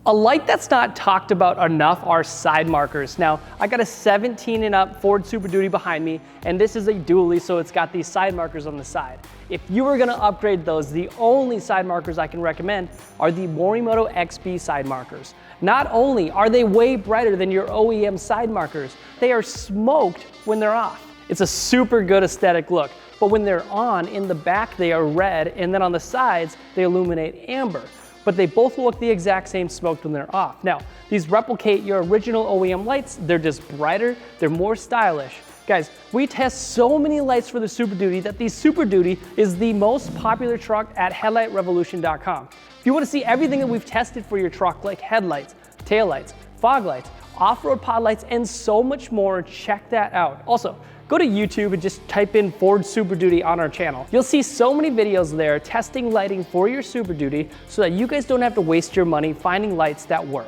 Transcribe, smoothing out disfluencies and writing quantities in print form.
A light that's not talked about enough are side markers. Now, I got a 17 and up Ford Super Duty behind me, and this is a dually, so it's got these side markers on the side. If you were gonna upgrade those, the only side markers I can recommend are the Morimoto XB side markers. Not only are they way brighter than your OEM side markers, they are smoked when they're off. It's a super good aesthetic look, but when they're on, in the back they are red, and then on the sides, they illuminate amber. But they both look the exact same smoked when they're off. Now, these replicate your original OEM lights. They're just brighter, they're more stylish. Guys, we test so many lights for the Super Duty that the Super Duty is the most popular truck at headlightrevolution.com. If you want to see everything that we've tested for your truck, like headlights, taillights, fog lights, off-road pod lights, and so much more, check that out. Also, go to YouTube and just type in Ford Super Duty on our channel. You'll see so many videos there testing lighting for your Super Duty so that you guys don't have to waste your money finding lights that work.